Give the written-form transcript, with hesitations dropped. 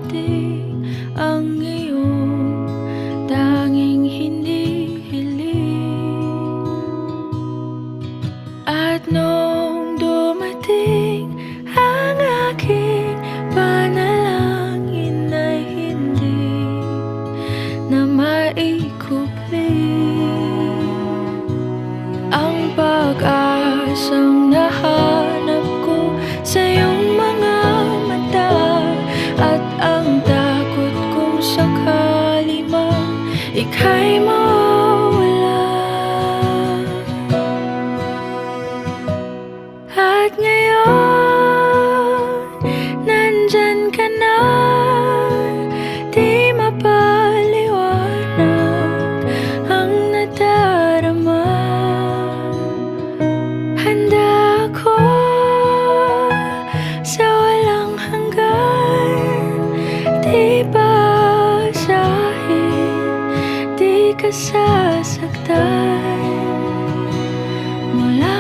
dumating ang iyong tanging hinihiling. At nung dumating ang aking panalangin ay hindi na maikupli ang pag-asang nahanap ko sa iyong mga mata, at ang takot kung sakali mang ika'y mawala. At ngayon, nandyan ka na, di mapaliwanag ang nadarama. Handa ako sa walang hanggan, di basahin, di ka sasaktan. Mula